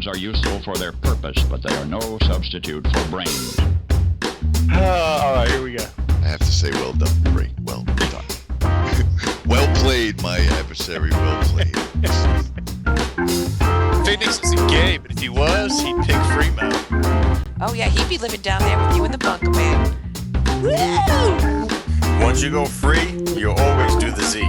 Keyboards are useful for their purpose, but they are no substitute for brains. All right, here we go. I have to say, well done, Free. Well done. Well played, my adversary. Well played. Phoenix isn't gay, but if he was, he'd pick Freemo. Oh yeah, he'd be living down there with you in the bunker, man. Woo! Once you go free, you always do the Z.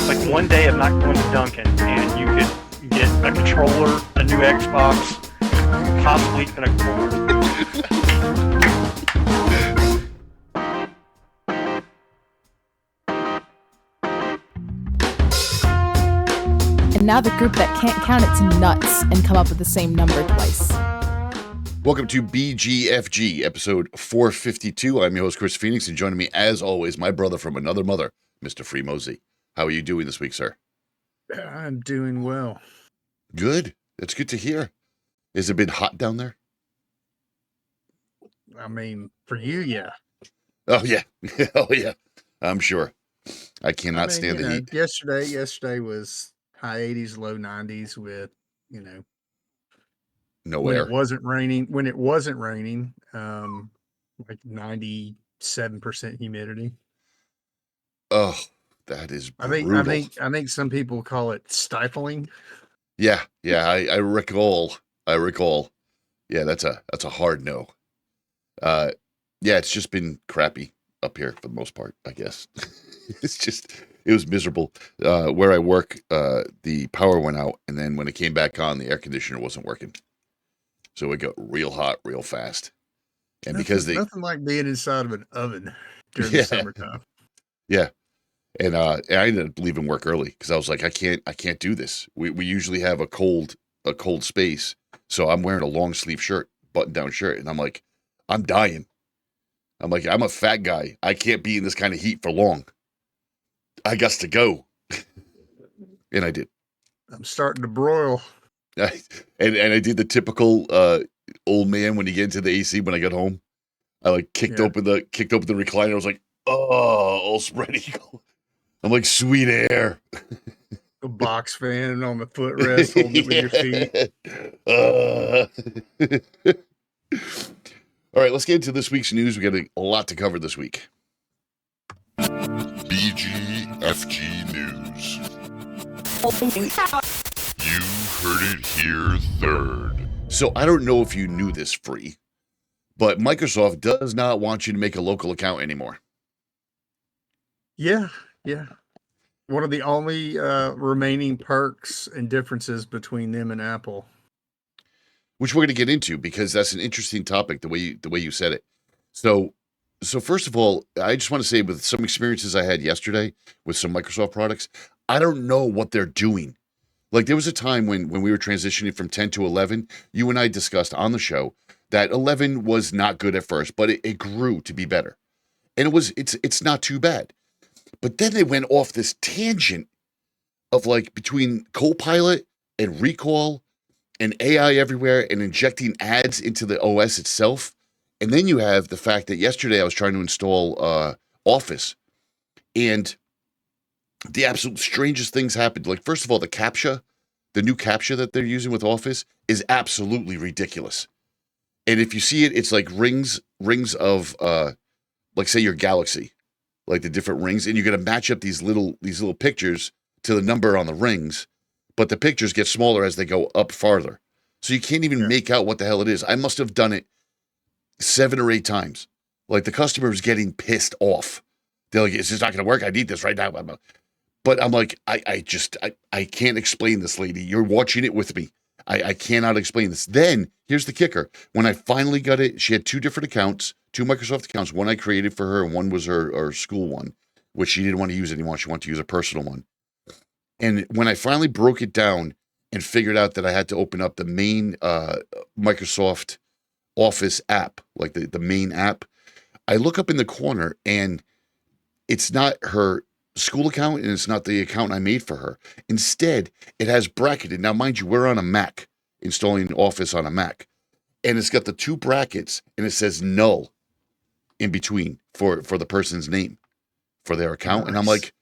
Like one day I'm not going to Duncan, and you could get a controller, a new Xbox, possibly even a cord. And now the group that can't count its nuts and come up with the same number twice. Welcome to BGFG, episode 452. I'm your host, Chris Phoenix, and joining me, as always, my brother from another mother, Mr. Free Mosey. How are you doing this week, sir? I'm doing well. Good. That's good to hear. Has it been hot down there? I mean, for you, yeah. Oh, yeah. Oh, yeah. I'm sure. I cannot stand the heat. Yesterday was high 80s, low 90s with, No when air. it wasn't raining, like 97% humidity. Oh, that is brutal. I think some people call it stifling. Yeah, I recall. Yeah, that's a hard no. Yeah, it's just been crappy up here for the most part, I guess. It was miserable. Where I work, the power went out, and then when it came back on, the air conditioner wasn't working. So it got real hot real fast. And nothing like being inside of an oven during the summertime. Yeah. And I ended up leaving work early because I was like, I can't do this. We usually have a cold space. So I'm wearing a long sleeve shirt, button down shirt, and I'm like, I'm dying. I'm like, I'm a fat guy. I can't be in this kind of heat for long. I got to go. And I did. I'm starting to broil. And I did the typical old man when you get into the AC when I got home. I like kicked open the recliner. I was like, oh, all spread eagle. I'm like, sweet air. A box fan on the footrest, holding it with your feet. All right, let's get into this week's news. We got a lot to cover this week. BGFG News. You heard it here third. So I don't know if you knew this, Free, but Microsoft does not want you to make a local account anymore. Yeah. One of the only remaining perks and differences between them and Apple. Which we're going to get into because that's an interesting topic, the way you said it. So first of all, I just want to say with some experiences I had yesterday with some Microsoft products, I don't know what they're doing. Like there was a time when we were transitioning from 10 to 11, you and I discussed on the show that 11 was not good at first, but it grew to be better. And it's not too bad. But then they went off this tangent of like between Copilot and Recall and AI everywhere and injecting ads into the OS itself. And then you have the fact that yesterday I was trying to install Office and the absolute strangest things happened. Like, first of all, the new CAPTCHA that they're using with Office is absolutely ridiculous. And if you see it, it's like rings of, like say your Galaxy, like the different rings. And you're going to match up these little pictures to the number on the rings. But the pictures get smaller as they go up farther. So you can't even make out what the hell it is. I must have done it 7 or 8 times. Like the customer is getting pissed off. They're like, it's just not going to work. I need this right now. But I'm like, I can't explain this, lady. You're watching it with me. I cannot explain this. Then here's the kicker. When I finally got it, she had 2 different accounts, 2 Microsoft accounts. One I created for her and one was her school one, which she didn't want to use anymore. She wanted to use a personal one. And when I finally broke it down and figured out that I had to open up the main Microsoft Office app, like the main app, I look up in the corner and it's not her school account and it's not the account I made for her. Instead, it has bracketed. Now, mind you, we're on a Mac, installing Office on a Mac. And it's got the 2 brackets and it says null in between for the person's name, for their account. Nice. And I'm like,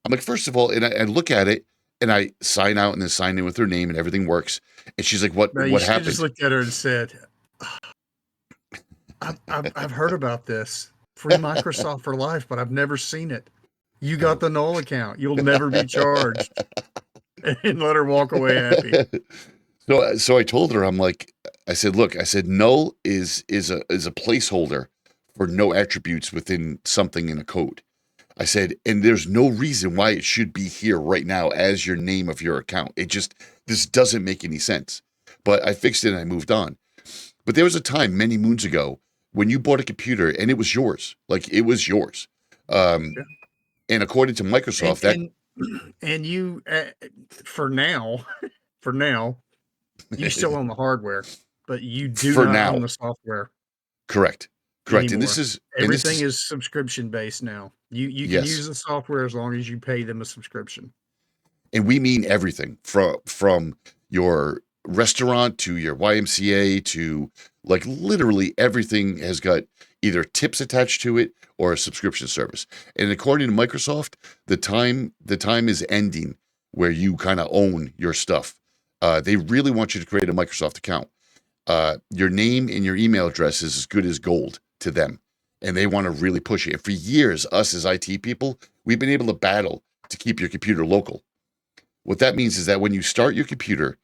I'm like, first of all, and I look at it and I sign out and then sign in with her name and everything works. And she's like, what No, you should have happened? just looked at her and said, I've heard about this. Free Microsoft for life, but I've never seen it. You got the null account. You'll never be charged. And let her walk away happy. So I told her, I said, look, null is a placeholder for no attributes within something in a code. I said, and there's no reason why it should be here right now as your name of your account. This doesn't make any sense. But I fixed it and I moved on. But there was a time many moons ago when you bought a computer and it was yours. Like, it was yours. And according to Microsoft, and you, for now, you still own the hardware, but you do not own the software. Correct. Anymore. And everything is subscription based now. You can use the software as long as you pay them a subscription. And we mean everything from your restaurant to your YMCA to, like, literally everything has got either tips attached to it or a subscription service. And according to Microsoft, the time is ending where you kind of own your stuff. They really want you to create a Microsoft account. Your name and your email address is as good as gold to them, and they want to really push it. And for years, us as IT people, we've been able to battle to keep your computer local. What that means is that when you start your computer,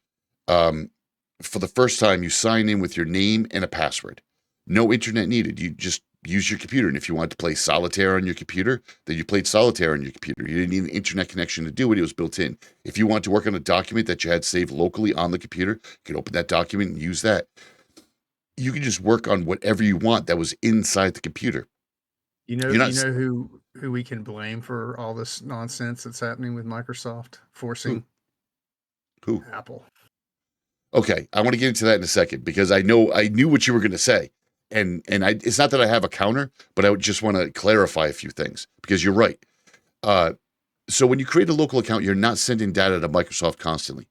for the first time, you sign in with your name and a password. No internet needed. You just use your computer. And if you wanted to play solitaire on your computer, then you played solitaire on your computer. You didn't need an internet connection to do it. It was built in. If you wanted to work on a document that you had saved locally on the computer, you could open that document and use that. You can just work on whatever you want that was inside the computer. You know who we can blame for all this nonsense that's happening with Microsoft forcing who? Apple. Okay, I want to get into that in a second because I knew what you were going to say, and it's not that I have a counter, but I would just want to clarify a few things because you're right. So when you create a local account, you're not sending data to Microsoft constantly,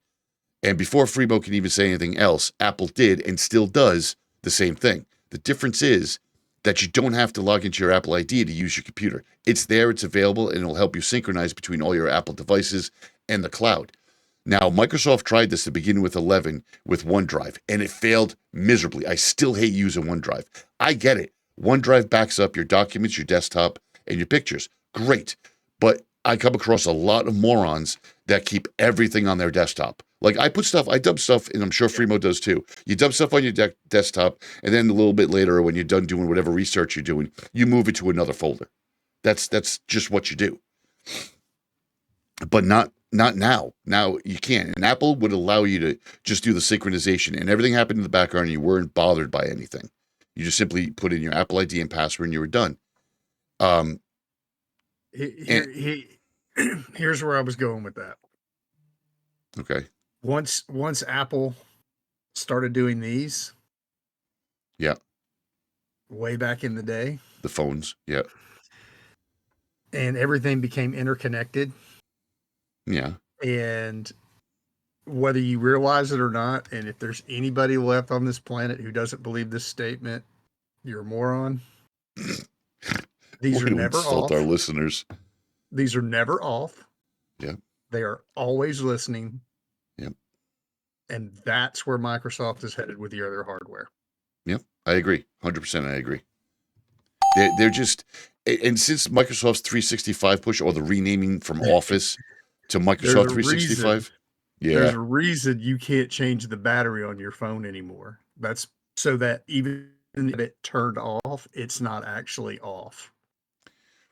and before Freebo can even say anything else, Apple did and still does the same thing. The difference is that you don't have to log into your Apple ID to use your computer. It's there, it's available, and it'll help you synchronize between all your Apple devices and the cloud. Now, Microsoft tried this to begin with 11 with OneDrive, and it failed miserably. I still hate using OneDrive. I get it. OneDrive backs up your documents, your desktop, and your pictures. Great. But I come across a lot of morons that keep everything on their desktop. Like, I dump stuff, and I'm sure Freemo does too. You dump stuff on your desktop, and then a little bit later, when you're done doing whatever research you're doing, you move it to another folder. That's just what you do. But not now. Now you can't. And Apple would allow you to just do the synchronization, and everything happened in the background, and you weren't bothered by anything. You just simply put in your Apple ID and password, and you were done. Here's where I was going with that. Okay. Once Apple started doing these, way back in the day, the phones, and everything became interconnected, and whether you realize it or not, and if there's anybody left on this planet who doesn't believe this statement, you're a moron. These are never off. Our listeners. These are never off. Yeah. They are always listening. Yep. And that's where Microsoft is headed with the other hardware. Yep. I agree. 100% I agree. They're just, and since Microsoft's 365 push, or the renaming from Office to Microsoft 365. There's a reason you can't change the battery on your phone anymore. That's so that even if it turned off, it's not actually off.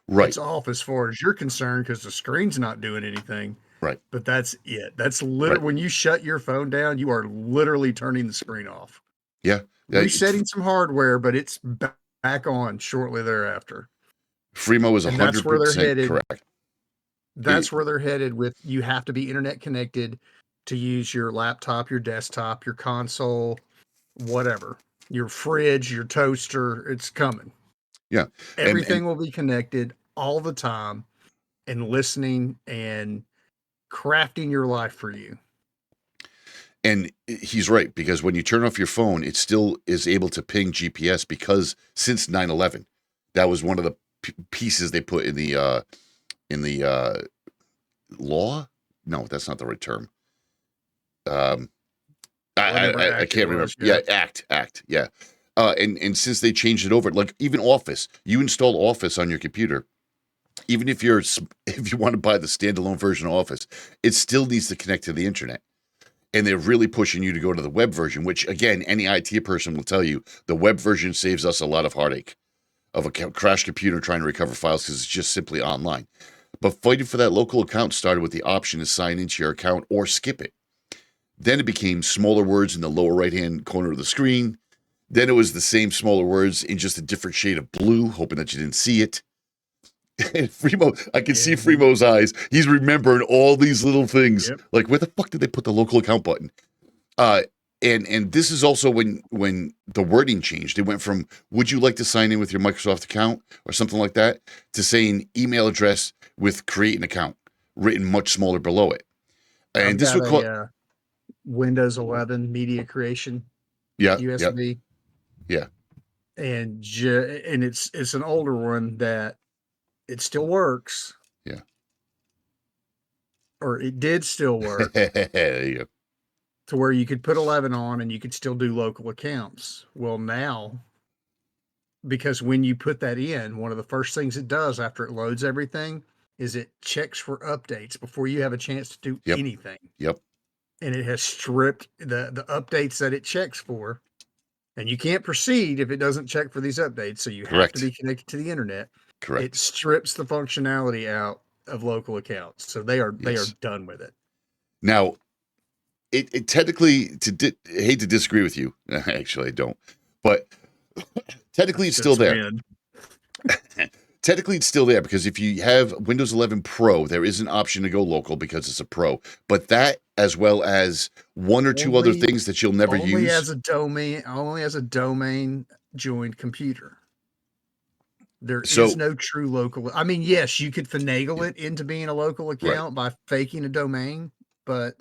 Right. It's off as far as you're concerned because the screen's not doing anything. Right. But that's it. That's literally when you shut your phone down, you are literally turning the screen off. Yeah. Resetting some hardware, but it's back on shortly thereafter. Freemo is 100% correct. That's where they're headed with, you have to be internet connected to use your laptop, your desktop, your console, whatever, your fridge, your toaster. It's coming. Yeah. Everything will be connected all the time and listening and crafting your life for you. And he's right, because when you turn off your phone, it still is able to ping GPS, because since 9/11, that was one of the pieces they put in the law. No, that's not the right term. I Whatever act can't it remember. was, Yeah, act. Yeah. And since they changed it over, like even Office, you install Office on your computer. Even if you want to buy the standalone version of Office, it still needs to connect to the internet. And they're really pushing you to go to the web version, which again, any IT person will tell you the web version saves us a lot of heartache of a crashed computer trying to recover files because it's just simply online. But fighting for that local account started with the option to sign into your account or skip it. Then it became smaller words in the lower right-hand corner of the screen. Then it was the same smaller words in just a different shade of blue, hoping that you didn't see it. And Fremo, I can see Fremo's eyes. He's remembering all these little things. Yep. Like, where the fuck did they put the local account button? And this is also when the wording changed. It went from "Would you like to sign in with your Microsoft account" or something like that to saying email address with "create an account" written much smaller below it. And I've this got would call a Windows 11 media creation yeah USB, yeah and it's an older one that it still works. Yeah. Or it did still work there you go. to where you could put 11 on and you could still do local accounts. Well, now, because when you put that in, one of the first things it does after it loads everything is it checks for updates before you have a chance to do Yep. anything. Yep. And it has stripped the updates that it checks for. And you can't proceed if it doesn't check for these updates. So you Correct. have to be connected to the internet. Correct. It strips the functionality out of local accounts. So they are Yes. done with it. Now, it technically, I hate to disagree with you. Actually, I don't. But technically, it's still there. Technically, it's still there because if you have Windows 11 Pro, there is an option to go local because it's a Pro. But that, as well as one or two other things that you'll never use. Only as a domain joined computer. There is no true local. I mean, yes, you could finagle it into being a local account by faking a domain, but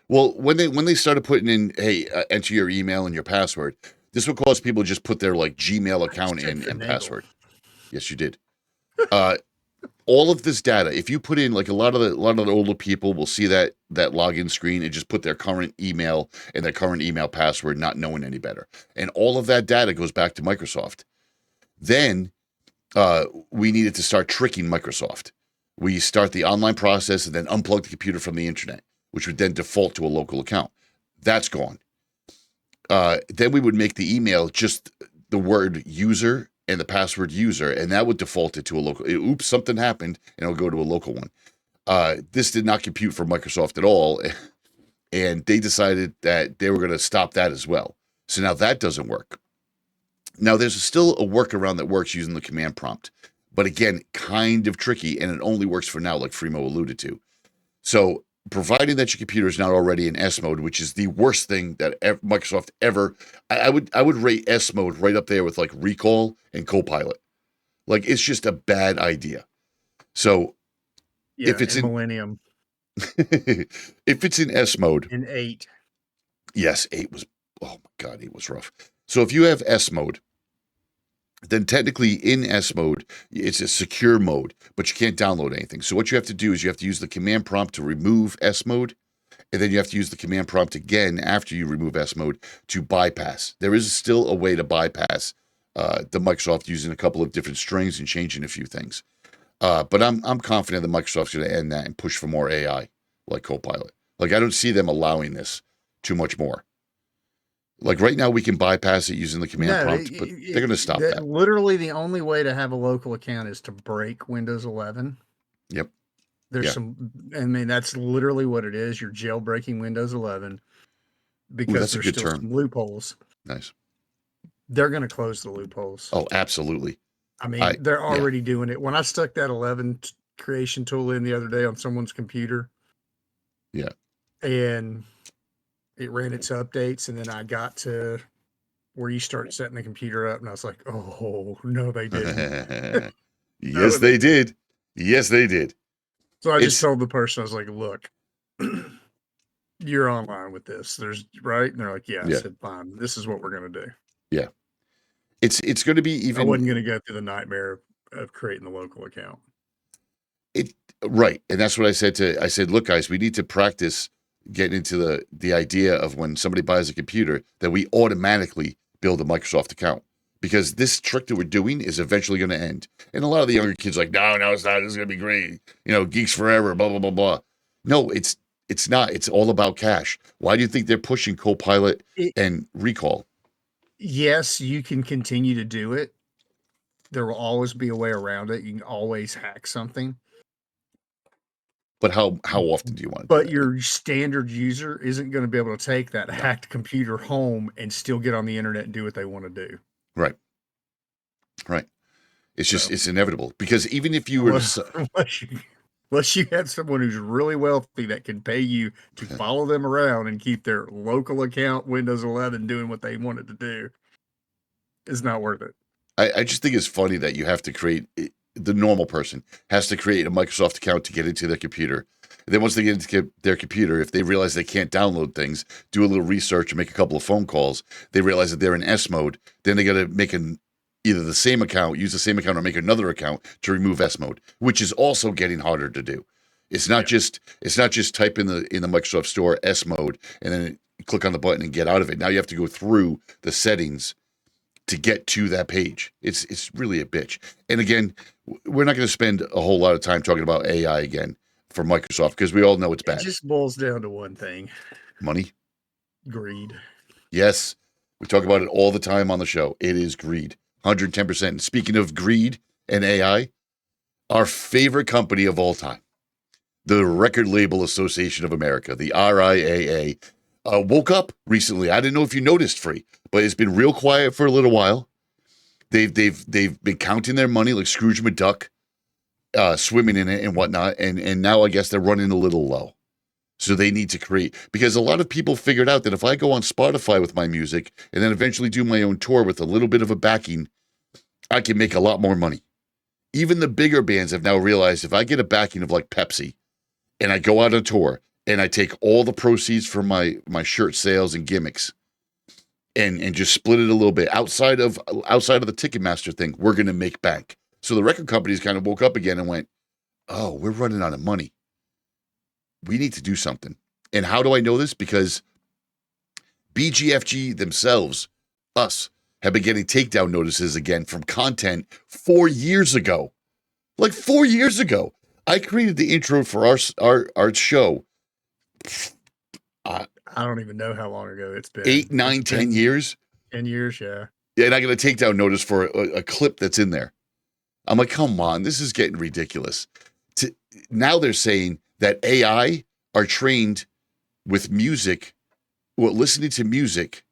well, when they started putting in, hey, enter your email and your password, this would cause people to just put their like Gmail account in and password. Yes, you did. All of this data, if you put in like a lot of the older people will see that login screen and just put their current email and their current email password, not knowing any better. And all of that data goes back to Microsoft. Then we needed to start tricking Microsoft. We start the online process and then unplug the computer from the internet, which would then default to a local account. That's gone. Then we would make the email just the word user and the password user, and that would default it to a local. Oops, something happened, and it'll go to a local one. This did not compute for Microsoft at all, and they decided that they were going to stop that as well. So now that doesn't work. Now, there's still a workaround that works using the command prompt, but again, kind of tricky, and it only works for now, like Fremo alluded to. So, providing that your computer is not already in S mode, which is the worst thing that Microsoft ever, I would rate S mode right up there with like Recall and Copilot. Like, it's just a bad idea. So, if it's in Millennium, if it's in S mode, in 8, yes, 8 was, oh my God, 8 was rough. So if you have S mode, then technically in S mode, it's a secure mode, but you can't download anything. So what you have to do is you have to use the command prompt to remove S mode, and then you have to use the command prompt again after you remove S mode to bypass. There is still a way to bypass the Microsoft using a couple of different strings and changing a few things. But I'm confident that Microsoft's going to end that and push for more AI like Copilot. Like I don't see them allowing this too much more. Like right now, we can bypass it using the command prompt, but they're going to stop that. Literally, the only way to have a local account is to break Windows 11. Yep. There's I mean, that's literally what it is. You're jailbreaking Windows 11 because there's still some loopholes. Nice. They're going to close the loopholes. Oh, absolutely. I mean, they're already doing it. When I stuck that 11 creation tool in the other day on someone's computer. Yeah. And it ran its updates, and then I got to where you start setting the computer up, and I was like, oh, no, they didn't. Yes, they did. Yes, they did. So I just told the person, I was like, look, you're online with this. Right? And they're like, yeah. I said, fine. This is what we're going to do. Yeah. It's going to be even. I wasn't going to go through the nightmare of creating the local account. It right, and that's what I said I said, look, guys, we need to practice getting into the idea of when somebody buys a computer that we automatically build a Microsoft account, because this trick that we're doing is eventually going to end. And a lot of the younger kids are like, no, it's not. This is going to be great. Geeks forever. Blah blah blah blah. No, it's not. It's all about cash. Why do you think they're pushing Copilot and Recall? Yes, you can continue to do it. There will always be a way around it. You can always hack something. But how often do you want to But do that? your standard user isn't going to be able to take that hacked computer home and still get on the internet and do what they want to do. Right. It's just it's inevitable, because even if you were unless you have someone who's really wealthy that can pay you to follow them around and keep their local account Windows 11 doing what they wanted to do, it's not worth it. I just think it's funny that you have to create, the normal person has to create a Microsoft account to get into their computer. And then once they get into their computer, if they realize they can't download things, do a little research and make a couple of phone calls, they realize that they're in S mode, then they got to make either the same account, use the same account, or make another account to remove S mode, which is also getting harder to do. It's not just type in the Microsoft Store S mode and then click on the button and get out of it. Now you have to go through the settings to get to that page. It's really a bitch. And again, we're not going to spend a whole lot of time talking about AI again for Microsoft, because we all know it's bad. It just boils down to one thing: money, greed. Yes, we talk about it all the time on the show. It is greed, 110%. And speaking of greed and AI, our favorite company of all time, the Record Label Association of America, the RIAA, woke up recently. I didn't know if you noticed, Free, but it's been real quiet for a little while. They've been counting their money like Scrooge McDuck, swimming in it and whatnot, and now I guess they're running a little low. So they need to create, because a lot of people figured out that if I go on Spotify with my music and then eventually do my own tour with a little bit of a backing, I can make a lot more money. Even the bigger bands have now realized if I get a backing of like Pepsi and I go out on tour and I take all the proceeds from my shirt sales and gimmicks and just split it a little bit outside of the Ticketmaster thing, we're going to make bank. So the record companies kind of woke up again and went, oh, we're running out of money. We need to do something. And how do I know this? Because BGFG themselves, us, have been getting takedown notices again from content 4 years ago. Like 4 years ago. I created the intro for our show. I don't even know how long ago it's been. 8, 9, 10 years. 10 years, yeah. And I got a takedown notice for a clip that's in there. I'm like, come on, this is getting ridiculous. Now they're saying that AI are trained with music, listening to music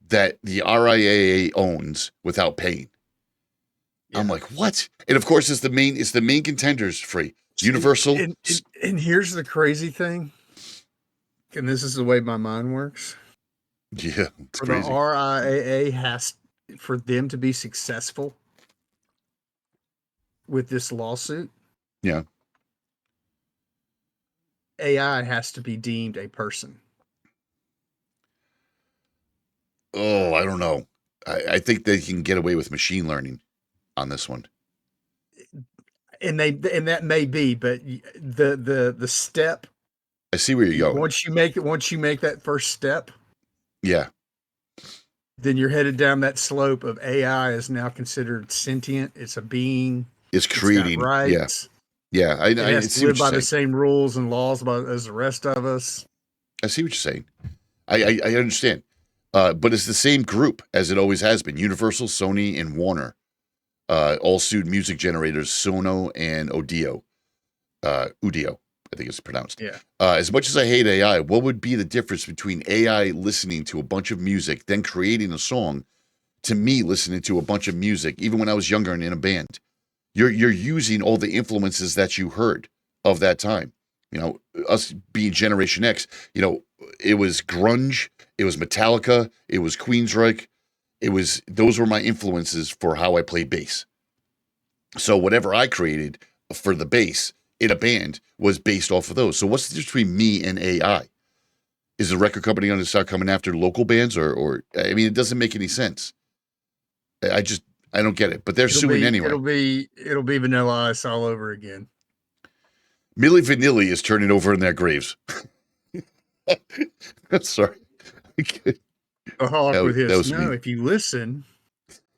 that the RIAA owns without paying. Yeah. I'm like, what? And of course, it's the main contenders, Free. Universal. And here's the crazy thing. And this is the way my mind works. Yeah. For crazy. The RIAA for them to be successful with this lawsuit. Yeah. AI has to be deemed a person. Oh, I don't know. I think they can get away with machine learning on this one. And that may be, but the step. I see where you're going. Once you make that first step. Yeah. Then you're headed down that slope of AI is now considered sentient. It's a being. It's creating. Rights. Yeah. It has to live by the same rules and laws as the rest of us. I see what you're saying. I understand. But it's the same group as it always has been. Universal, Sony, and Warner all sued music generators Sono and Udio, I think it's pronounced. Yeah. As much as I hate AI, what would be the difference between AI listening to a bunch of music, then creating a song, to me listening to a bunch of music, even when I was younger and in a band? You're using all the influences that you heard of that time. You know, us being Generation X, you know, it was grunge, it was Metallica, it was Queensryche, those were my influences for how I play bass. So whatever I created for the bass in a band was based off of those. So what's the difference between me and AI? Is the record company going to start coming after local bands or I mean, it doesn't make any sense. I don't get it, but they're suing anyway. It'll be Vanilla Ice all over again. Milli Vanilli is turning over in their graves. I'm sorry. A hawk with that his. was No, me. if you listen,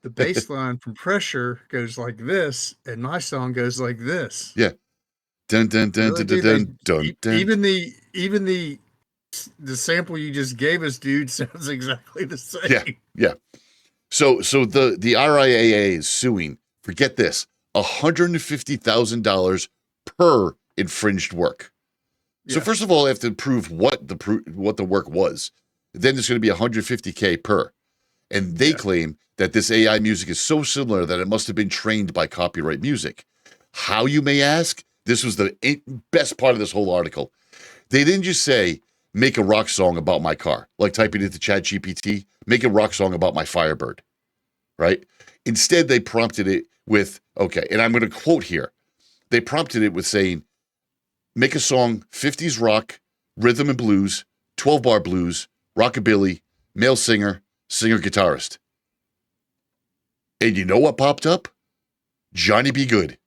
the bass line from Pressure goes like this, and my song goes like this. Yeah. Dun dun dun Really, dun dude, dun dun dun. even the sample you just gave us, dude, sounds exactly the same. Yeah, yeah. So the RIAA is suing. Forget this: $150,000 per infringed work. So Yeah. first of all, I have to prove what the work was. Then there's going to be $150K per, and they claim that this AI music is so similar that it must have been trained by copyright music. How, you may ask? This was the best part of this whole article. They didn't just say, make a rock song about my car, like typing into ChatGPT, make a rock song about my Firebird, right? Instead, they prompted it with, okay, and I'm going to quote here. They prompted it with saying, make a song, 50s rock, rhythm and blues, 12-bar blues, rockabilly, male singer, singer-guitarist. And you know what popped up? Johnny B. Good.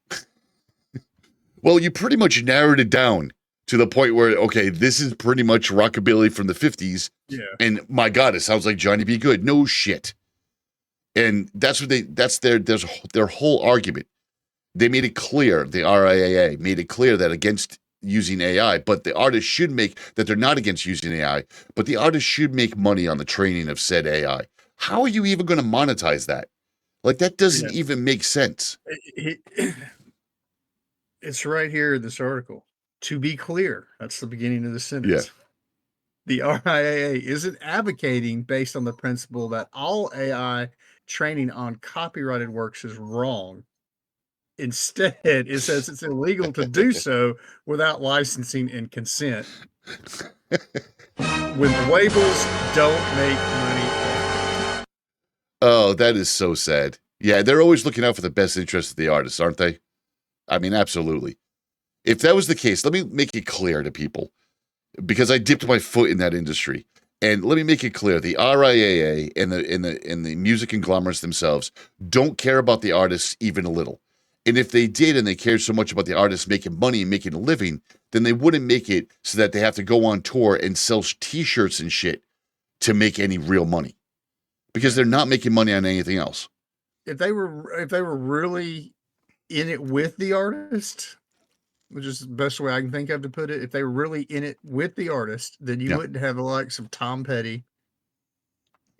Well, you pretty much narrowed it down to the point where, okay, this is pretty much rockabilly from the 50s. Yeah. And my God, it sounds like Johnny B. Good. No shit. And that's their whole argument. They made it clear, the RIAA made it clear that against using AI, but the artists should that they're not against using AI, but the artists should make money on the training of said AI. How are you even going to monetize that? Like, that doesn't even make sense. It's right here in this article. To be clear, that's the beginning of the sentence. Yeah. The RIAA isn't advocating based on the principle that all AI training on copyrighted works is wrong. Instead, it says it's illegal to do so without licensing and consent. When labels don't make money. Oh, that is so sad. Yeah, they're always looking out for the best interest of the artists, aren't they? I mean, absolutely. If that was the case, let me make it clear to people, because I dipped my foot in that industry. And let me make it clear: the RIAA and the music conglomerates themselves don't care about the artists even a little. And if they did, and they cared so much about the artists making money and making a living, then they wouldn't make it so that they have to go on tour and sell T-shirts and shit to make any real money, because they're not making money on anything else. If they were really in it with the artist, which is the best way I can think of to put it, if they were really in it with the artist, then you wouldn't have the likes of Tom Petty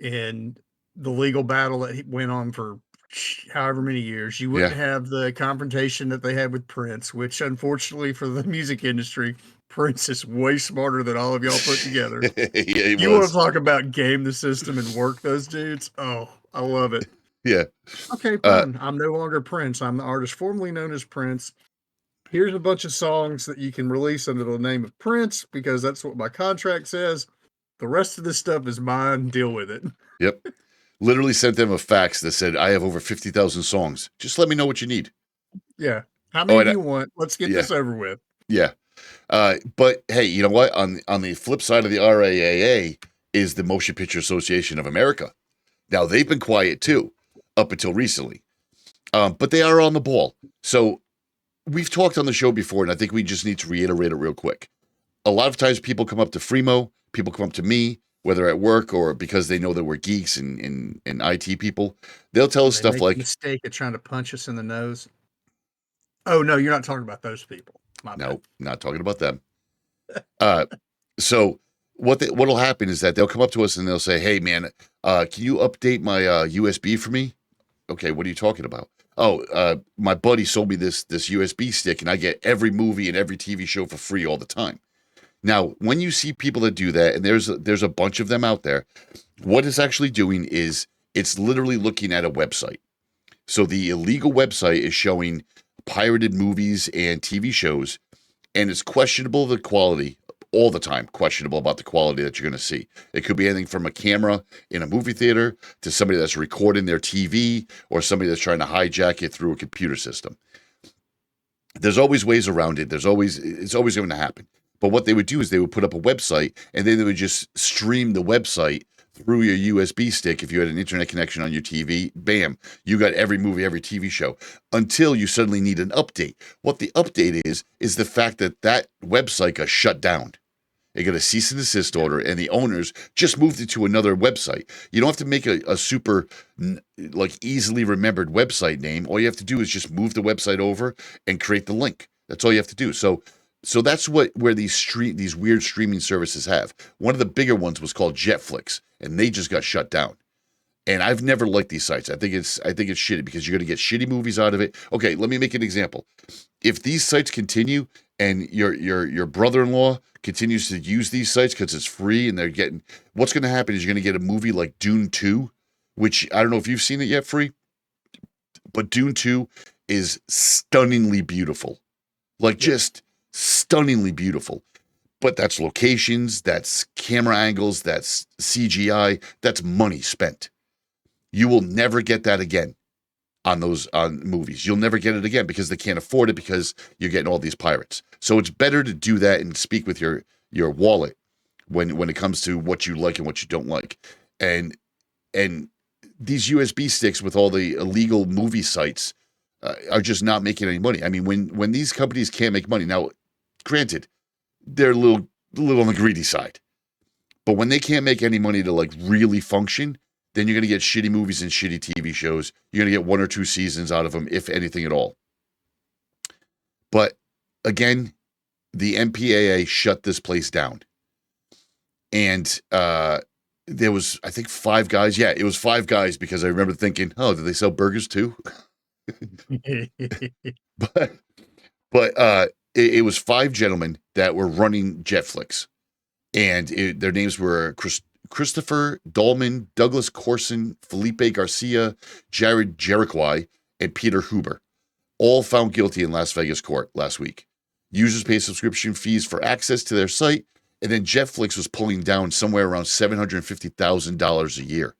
and the legal battle that went on for however many years. You wouldn't have the confrontation that they had with Prince, which unfortunately for the music industry, Prince is way smarter than all of y'all put together. You want to talk about game the system and work those dudes? Oh, I love it. Yeah. Okay, fine. I'm no longer Prince. I'm the artist formerly known as Prince. Here's a bunch of songs that you can release under the name of Prince, because that's what my contract says. The rest of this stuff is mine. Deal with it. Yep. Literally sent them a fax that said, I have over 50,000 songs. Just let me know what you need. Yeah. How many do you want? Let's get this over with. Yeah. But hey, you know what? On the flip side of the RIAA is the Motion Picture Association of America. Now, they've been quiet too, up until recently. But they are on the ball. So we've talked on the show before, and I think we just need to reiterate it real quick. A lot of times people come up to Freemo, people come up to me, whether at work or because they know that we're geeks and IT people. They'll tell us stuff like, mistake of trying to punch us in the nose. Oh, no, you're not talking about those people. No, not talking about them. So what'll happen is that they'll come up to us and they'll say, hey, man, can you update my USB for me? Okay, what are you talking about? Oh, my buddy sold me this USB stick, and I get every movie and every TV show for free all the time. Now, when you see people that do that, and there's a bunch of them out there, what it's actually doing is it's literally looking at a website. So the illegal website is showing pirated movies and TV shows, and it's questionable the quality all the time, questionable about the quality that you're going to see. It could be anything from a camera in a movie theater to somebody that's recording their TV or somebody that's trying to hijack it through a computer system. There's always ways around it. It's always going to happen. But what they would do is they would put up a website, and then they would just stream the website through your USB stick, if you had an internet connection on your TV, bam, you got every movie, every TV show, until you suddenly need an update. What the update is the fact that that website got shut down. It got a cease and desist order, and the owners just moved it to another website. You don't have to make a super easily remembered website name. All you have to do is just move the website over and create the link. That's all you have to do. So that's where these weird streaming services have. One of the bigger ones was called Jetflix, and they just got shut down. And I've never liked these sites. I think it's shitty because you're going to get shitty movies out of it. Okay, let me make an example. If these sites continue and your brother-in-law continues to use these sites because it's free and they're getting, what's going to happen is you're going to get a movie like Dune 2, which I don't know if you've seen it yet, Free, but Dune 2 is stunningly beautiful. Just stunningly beautiful. But that's locations, that's camera angles, that's CGI, that's money spent. You will never get that again on movies. You'll never get it again because they can't afford it because you're getting all these pirates. So it's better to do that and speak with your wallet when it comes to what you like and what you don't like. And these USB sticks with all the illegal movie sites are just not making any money. I mean, when these companies can't make money, now, granted, they're a little on the greedy side, but when they can't make any money to really function, then you're going to get shitty movies and shitty TV shows. You're going to get 1 or 2 seasons out of them, if anything at all. But again, the MPAA shut this place down. And there was, I think, 5 guys. Yeah, it was 5 guys because I remember thinking, oh, do they sell burgers too? but it was 5 gentlemen that were running Jetflix. And their names were Christopher Dahlman, Douglas Corson, Felipe Garcia, Jared Jeriquai, and Peter Huber, all found guilty in Las Vegas court last week. Users pay subscription fees for access to their site, and then Jetflix was pulling down somewhere around $750,000 a year.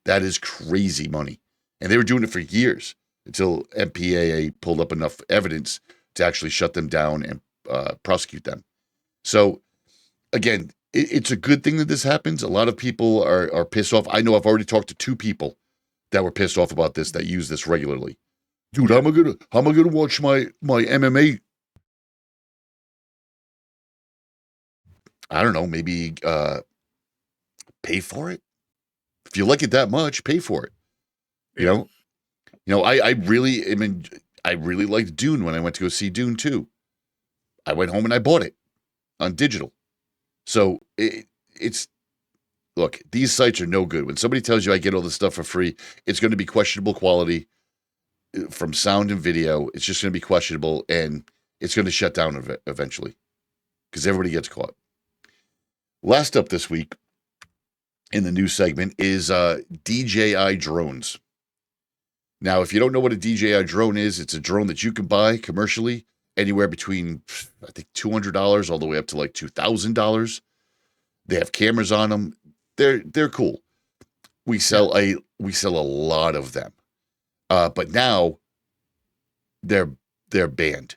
That is crazy money. And they were doing it for years until MPAA pulled up enough evidence to actually shut them down and prosecute them. So, again, it's a good thing that this happens. A lot of people are pissed off. I know I've already talked to 2 people that were pissed off about this, that use this regularly. Dude, how am I gonna watch my MMA? I don't know, maybe pay for it. If you like it that much, pay for it. You know, I really liked Dune when I went to go see Dune 2. I went home and I bought it on digital. So look, these sites are no good. When somebody tells you I get all this stuff for free, it's going to be questionable quality from sound and video. It's just going to be questionable, and it's going to shut down eventually because everybody gets caught. Last up this week in the news segment is DJI drones. Now, if you don't know what a DJI drone is, it's a drone that you can buy commercially anywhere between, I think, $200 all the way up to $2,000. They have cameras on them. They're cool. We sell a lot of them, but now they're banned.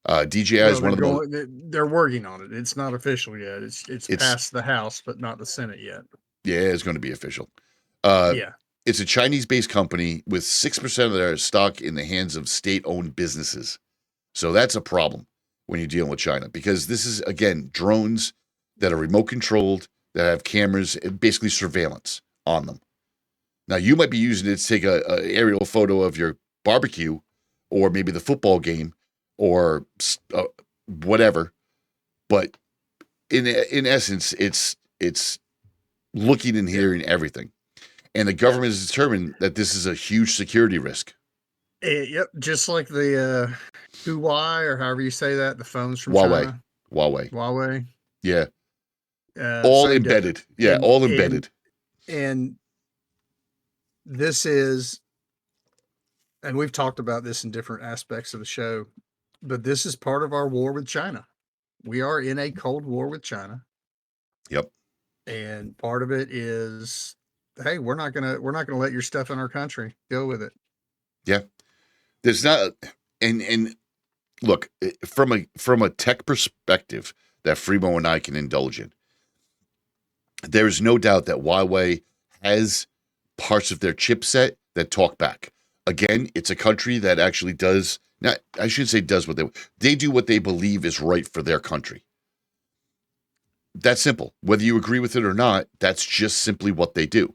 DJI is one of the most. They're working on it. It's not official yet. It's past the House, but not the Senate yet. Yeah, it's going to be official. Yeah. It's a Chinese-based company with 6% of their stock in the hands of state-owned businesses. So that's a problem when you're dealing with China, because this is, again, drones that are remote controlled, that have cameras, and basically surveillance on them. Now, you might be using it to take a aerial photo of your barbecue, or maybe the football game, or whatever. But in essence, it's looking and hearing everything. And the government has determined that this is a huge security risk. Yep, just like the Huawei, or however you say that, the phones from Huawei. China. Huawei. Yeah. All embedded. Yeah, all embedded. And this is, and we've talked about this in different aspects of the show, but this is part of our war with China. We are in a cold war with China. Yep. And part of it is, hey, we're not gonna let your stuff in our country. Go with it. Yeah. There's not, and look, from a tech perspective that Fremo and I can indulge in, there is no doubt that Huawei has parts of their chipset that talk back. Again, it's a country that actually does, not, I should say does what they do what they believe is right for their country. That's simple. Whether you agree with it or not, that's just simply what they do.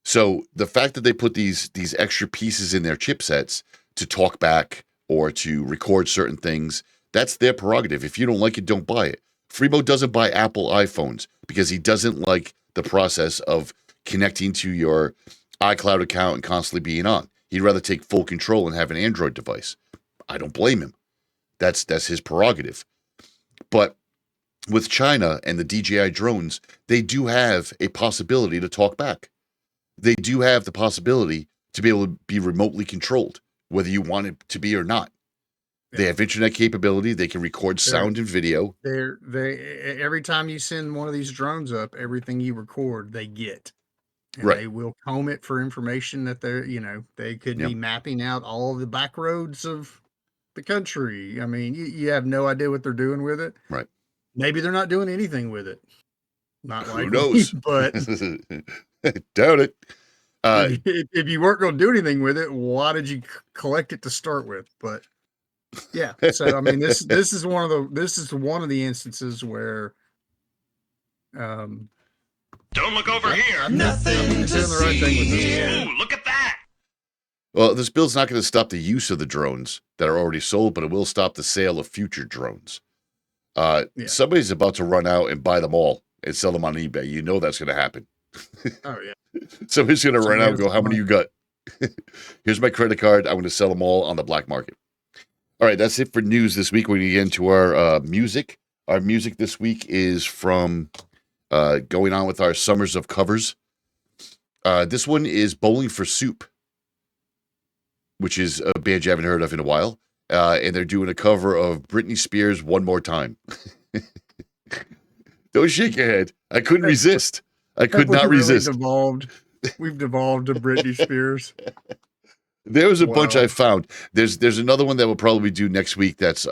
So the fact that they put these extra pieces in their chipsets to talk back or to record certain things, that's their prerogative. If you don't like it, don't buy it. Freebo doesn't buy Apple iPhones because he doesn't like the process of connecting to your iCloud account and constantly being on. He'd rather take full control and have an Android device. I don't blame him. That's his prerogative. But with China and the DJI drones, they do have a possibility to talk back. They do have the possibility to be able to be remotely controlled, whether you want it to be or not. They have internet capability. They can record sound and video. They every time you send one of these drones up, everything you record, they get. And Right. they will comb it for information that they could be mapping out all of the back roads of the country. I mean, you have no idea what they're doing with it. Right. Maybe they're not doing anything with it. Not Who likely, knows? but Doubt it. if you weren't going to do anything with it, why did you collect it to start with? But yeah, so I mean, this is one of the instances where, Don't look over here. I'm doing the right thing with this. Ooh, look at that. Well, this bill's not going to stop the use of the drones that are already sold, but it will stop the sale of future drones. Somebody's about to run out and buy them all and sell them on eBay. You know that's going to happen. Oh yeah. Somebody's going to run out and go, how many you got? Here's my credit card. I'm going to sell them all on the black market. All right, that's it for news this week. We're going to get into our music. Our music this week is from going on with our Summers of Covers. This one is Bowling for Soup, which is a band you haven't heard of in a while. And they're doing a cover of Britney Spears' One More Time. Don't shake your head. I couldn't resist. I could not resist. We've devolved to Britney Spears. There was a bunch I found. There's another one that we'll probably do next week. That's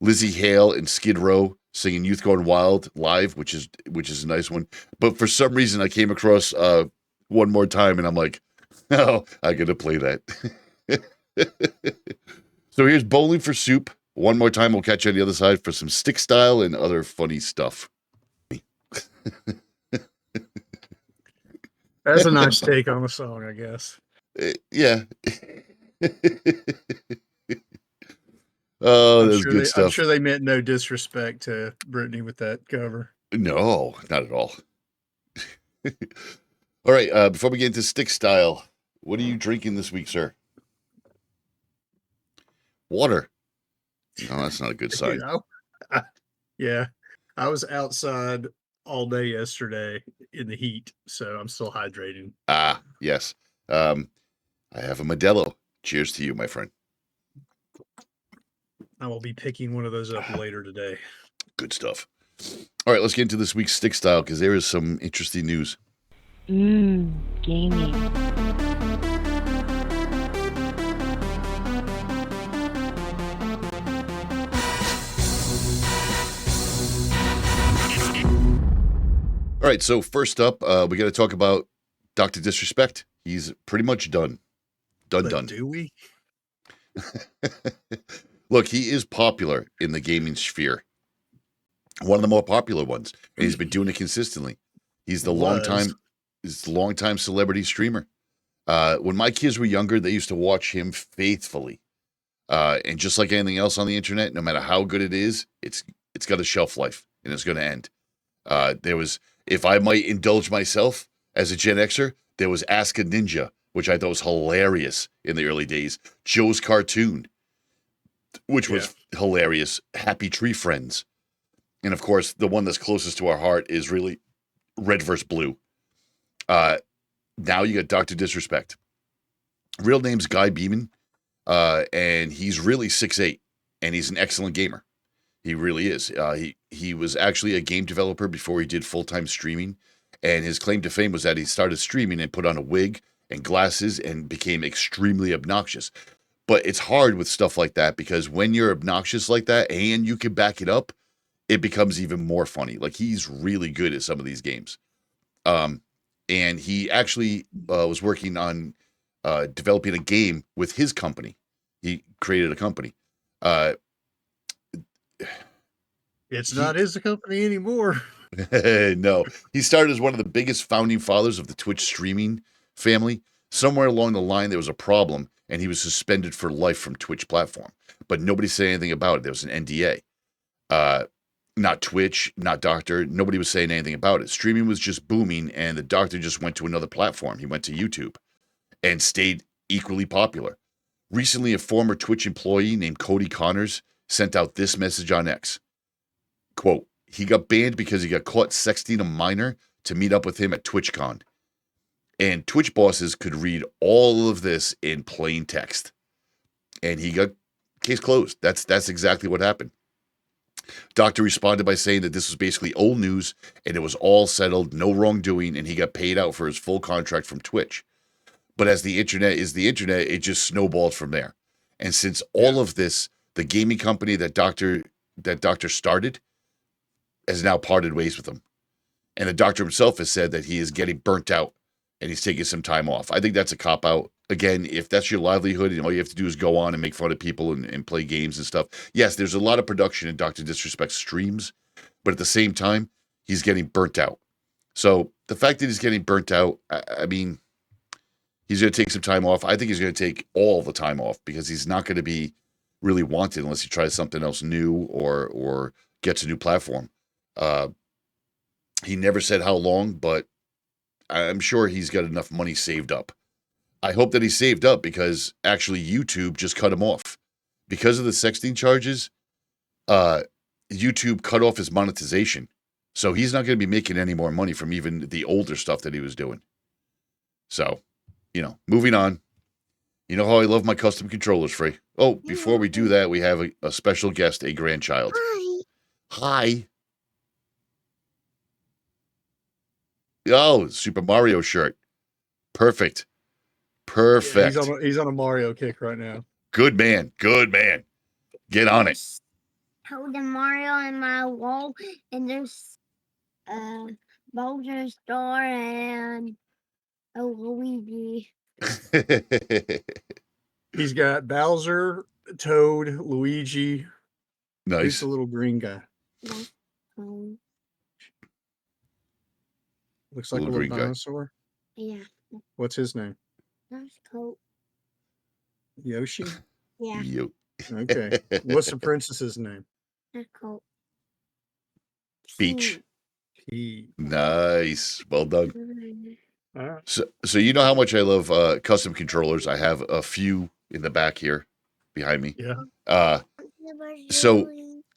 Lizzie Hale and Skid Row singing "Youth Gone Wild" live, which is a nice one. But for some reason, I came across One More Time, and I'm like, oh, I gotta play that. So here's Bowling for Soup. One More Time. We'll catch you on the other side for some stick style and other funny stuff. That's a nice take on the song, I guess. Yeah. Oh, that's good stuff. I'm sure they meant no disrespect to Britney with that cover. No, not at all. All right, before we get into stick style, what are you drinking this week, sir? Water. No, that's not a good sign. Yeah, I was outside all day yesterday in the heat, so I'm still hydrating. Ah, yes. I have a Modelo. Cheers to you, my friend. I will be picking one of those up later today. Good stuff. All right, let's get into this week's stick style because there is some interesting news. Gaming. All right, so first up, we got to talk about Dr. Disrespect. He's pretty much done. Done. Do we? Look, he is popular in the gaming sphere. One of the more popular ones. And he's been doing it consistently. He's the longtime celebrity streamer. When my kids were younger, they used to watch him faithfully. And just like anything else on the internet, no matter how good it is, it's got a shelf life and it's going to end. If I might indulge myself as a Gen Xer, there was Ask a Ninja, which I thought was hilarious in the early days. Joe's Cartoon, which was hilarious. Happy Tree Friends. And of course, the one that's closest to our heart is really Red vs. Blue. Now you got Dr. Disrespect. Real name's Guy Beeman, and he's really 6'8", and he's an excellent gamer. He really is. He was actually a game developer before he did full-time streaming, and his claim to fame was that he started streaming and put on a wig and glasses and became extremely obnoxious. But it's hard with stuff like that because when you're obnoxious like that and you can back it up, it becomes even more funny. Like he's really good at some of these games. And he actually was working on developing a game with his company. He created a company. It's not his company anymore. No, he started as one of the biggest founding fathers of the Twitch streaming family. Somewhere along the line, there was a problem, and he was suspended for life from Twitch platform. But nobody said anything about it. There was an NDA. Not Twitch, not Doctor. Nobody was saying anything about it. Streaming was just booming, and the Doctor just went to another platform. He went to YouTube and stayed equally popular. Recently, a former Twitch employee named Cody Connors sent out this message on X. Quote, he got banned because he got caught sexting a minor to meet up with him at TwitchCon. And Twitch bosses could read all of this in plain text. And he got case closed. That's exactly what happened. Doctor responded by saying that this was basically old news and it was all settled, no wrongdoing, and he got paid out for his full contract from Twitch. But as the internet is the internet, it just snowballed from there. And since all of this, the gaming company that Doctor started has now parted ways with him. And the Doctor himself has said that he is getting burnt out and he's taking some time off. I think that's a cop-out. Again, if that's your livelihood and all you have to do is go on and make fun of people and play games and stuff. Yes, there's a lot of production in Dr. Disrespect streams, but at the same time, he's getting burnt out. So the fact that he's getting burnt out, I mean, he's going to take some time off. I think he's going to take all the time off because he's not going to be really wanted unless he tries something else new or gets a new platform. He never said how long, but I'm sure he's got enough money saved up. I hope that he saved up because actually YouTube just cut him off. Because of the sexting charges, YouTube cut off his monetization. So he's not going to be making any more money from even the older stuff that he was doing. So, moving on. You know how I love my custom controllers, Free. Oh, before we do that, we have a special guest, a grandchild. Hi. Oh, Super Mario shirt. Perfect. He's on a Mario kick right now. Good man. Get on it. Hold the Mario on my wall, and there's Bowser's door and a Luigi. He's got Bowser, Toad, Luigi. Nice. He's the little green guy. Looks like a little dinosaur. Yeah. What's his name? That's cool. Yoshi? Yeah. Okay. What's the princess's name? That's cool. Peach. Peach. Nice. Well done. All right. So you know how much I love custom controllers. I have a few in the back here behind me. Yeah. So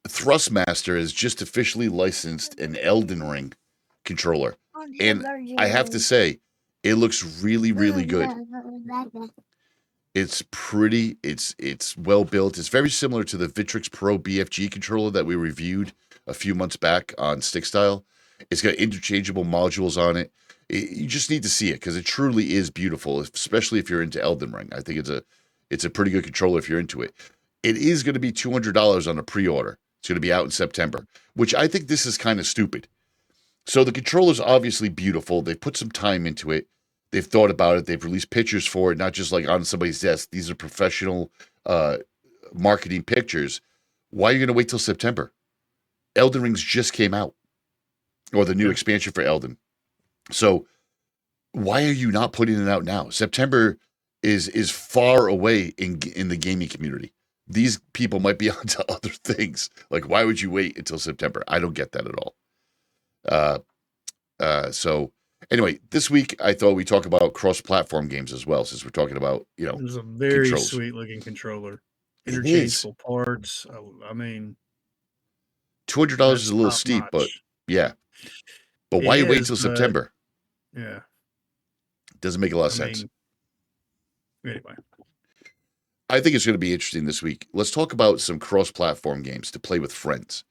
Thrustmaster has just officially licensed an Elden Ring controller. And I have to say, it looks really, really good. It's pretty. It's well built. It's very similar to the Vitrix Pro BFG controller that we reviewed a few months back on Stick Style. It's got interchangeable modules on it. You just need to see it because it truly is beautiful, especially if you're into Elden Ring. I think it's a pretty good controller if you're into it. It is going to be $200 on a pre-order. It's going to be out in September, which I think this is kind of stupid. So the controller's obviously beautiful. They put some time into it. They've thought about it. They've released pictures for it, not just like on somebody's desk. These are professional marketing pictures. Why are you going to wait till September? Elden Rings just came out, or the new expansion for Elden. So why are you not putting it out now? September is far away in the gaming community. These people might be onto other things. Like, why would you wait until September? I don't get that at all. So anyway, this week I thought we'd talk about cross-platform games as well, since we're talking about, It's a very controls. sweet-looking controller. Interchangeable parts. I mean, $200 is a little steep, but yeah. But why wait till September? Yeah. Doesn't make a lot of sense. Anyway. I think it's going to be interesting this week. Let's talk about some cross-platform games to play with friends.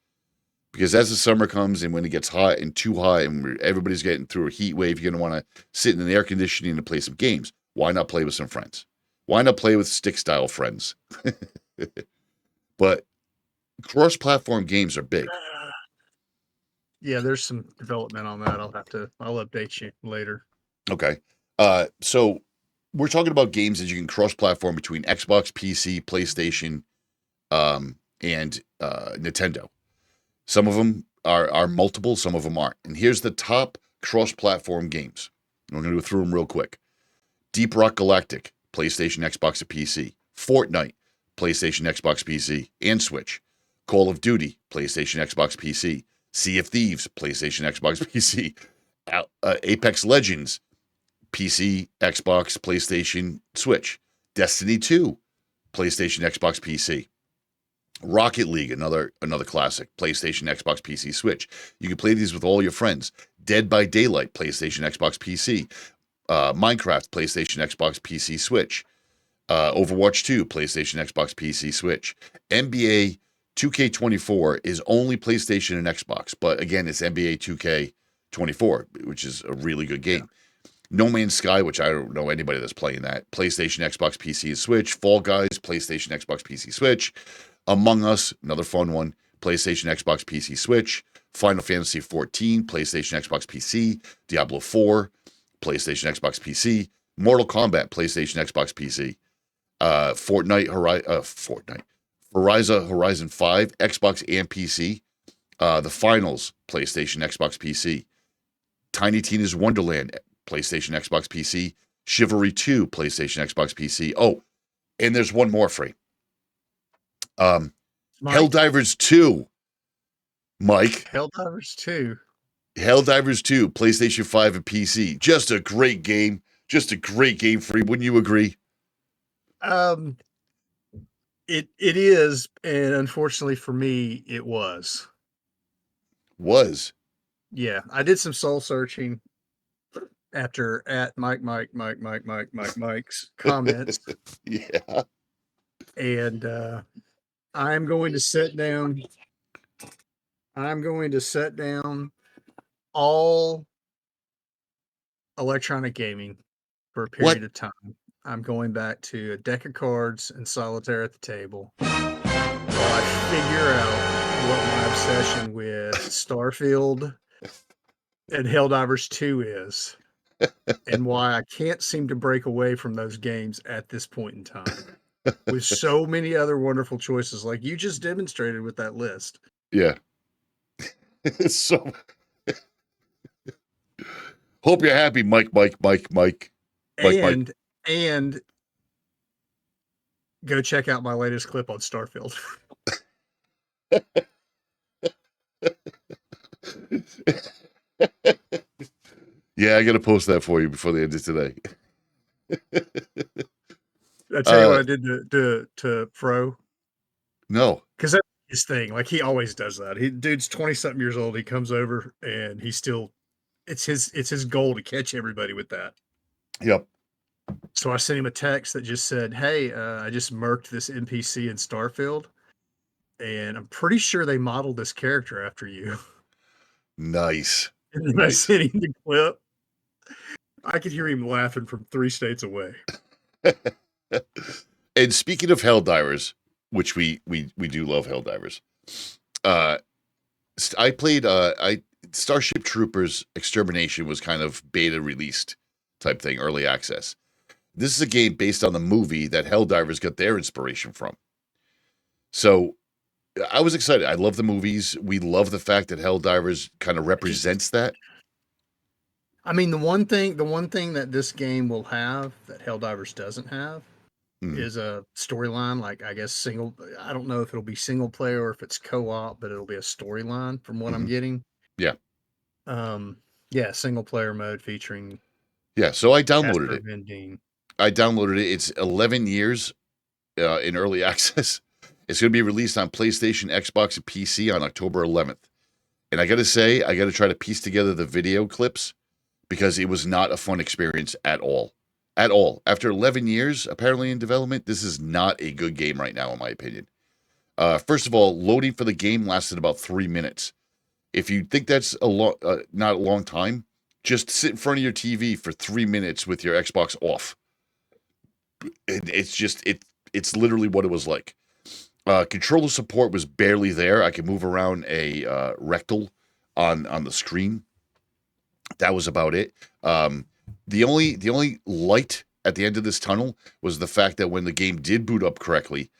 Because as the summer comes and when it gets hot and too hot and everybody's getting through a heat wave, you're going to want to sit in the air conditioning and play some games. Why not play with some friends? Why not play with stick-style friends? But cross-platform games are big. Yeah, there's some development on that. I'll update you later. Okay. So we're talking about games that you can cross-platform between Xbox, PC, PlayStation, and Nintendo. Some of them are multiple, some of them aren't. And here's the top cross-platform games. I'm going to go through them real quick. Deep Rock Galactic, PlayStation, Xbox, and PC. Fortnite, PlayStation, Xbox, PC, and Switch. Call of Duty, PlayStation, Xbox, PC. Sea of Thieves, PlayStation, Xbox, PC. Apex Legends, PC, Xbox, PlayStation, Switch. Destiny 2, PlayStation, Xbox, PC. Rocket League, another classic, PlayStation, Xbox, PC, Switch. You can play these with all your friends. Dead by Daylight, PlayStation, Xbox, PC. Minecraft, PlayStation, Xbox, PC, Switch. Overwatch 2, PlayStation, Xbox, PC, Switch. NBA 2K24 is only PlayStation and Xbox, but again, it's NBA 2K24, which is a really good game. No Man's Sky, which I don't know anybody that's playing that. PlayStation, Xbox, PC, and Switch. Fall Guys, PlayStation, Xbox, PC, Switch. Among Us, another fun one. PlayStation, Xbox, PC, Switch. Final Fantasy 14, PlayStation, Xbox, PC. Diablo 4, PlayStation, Xbox, PC. Mortal Kombat, PlayStation, Xbox, PC. Forza Horizon 5, Xbox and PC. The Finals, PlayStation, Xbox, PC. Tiny Tina's Wonderland, PlayStation, Xbox, PC. Chivalry 2, PlayStation, Xbox, PC. Oh, and there's one more, free. Helldivers 2, Mike. Helldivers 2. Helldivers 2, PlayStation 5 and PC. Just a great game. Just a great game, free. Wouldn't you agree? It is, and unfortunately for me, it was. Yeah, I did some soul searching at Mike's comments. Yeah. And I'm going to set down all electronic gaming for a period of time. I'm going back to a deck of cards and solitaire at the table while I figure out what my obsession with Starfield and Helldivers 2 is, and why I can't seem to break away from those games at this point in time. With so many other wonderful choices, like you just demonstrated with that list. Yeah. So hope you're happy, Mike. And go check out my latest clip on Starfield. Yeah, I got to post that for you before the end of today. I tell you what I did to Fro. No, because that's his thing. Like he always does that. Dude's 20-something years old. He comes over and he still, it's his goal to catch everybody with that. Yep. So I sent him a text that just said, "Hey, I just murked this NPC in Starfield, and I'm pretty sure they modeled this character after you." Nice. And then I sent him the clip. I could hear him laughing from 3 states away. And speaking of Helldivers, which we do love Helldivers, I played Starship Troopers Extermination was kind of beta released type thing, early access. This is a game based on the movie that Helldivers got their inspiration from. So I was excited. I love the movies. We love the fact that Helldivers kind of represents that. I mean, the one thing that this game will have that Helldivers doesn't have is a storyline. Like, I guess I don't know if it'll be single player or if it's co-op, but it'll be a storyline from what I'm getting. Yeah. Yeah, single player mode featuring. Yeah, so I downloaded it. Vendine. I downloaded it. It's 11 years in early access. It's going to be released on PlayStation, Xbox, and PC on October 11th. And I got to say, I got to try to piece together the video clips because it was not a fun experience at all. At all. After 11 years, apparently in development, this is not a good game right now, in my opinion. First of all, loading for the game lasted about 3 minutes. If you think that's not a long time, just sit in front of your TV for 3 minutes with your Xbox off. It's literally what it was like. Controller support was barely there. I could move around a rectal on the screen. That was about it. The only light at the end of this tunnel was the fact that when the game did boot up correctly,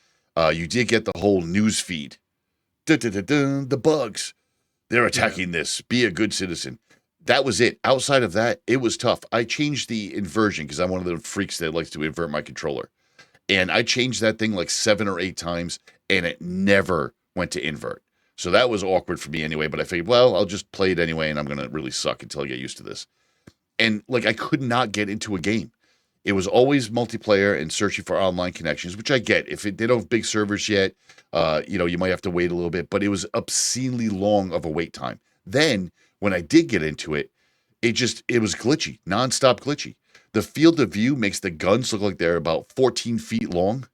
you did get the whole news feed. The bugs. They're attacking this. Be a good citizen. That was it. Outside of that, it was tough. I changed the inversion because I'm one of the freaks that likes to invert my controller. And I changed that thing like 7 or 8 times, and it never went to invert. So that was awkward for me anyway, but I figured, well, I'll just play it anyway, and I'm going to really suck until I get used to this. And like, I could not get into a game. It was always multiplayer and searching for online connections, which I get. If they don't have big servers yet, you might have to wait a little bit, but it was obscenely long of a wait time. Then when I did get into it, it was glitchy, nonstop glitchy. The field of view makes the guns look like they're about 14 feet long.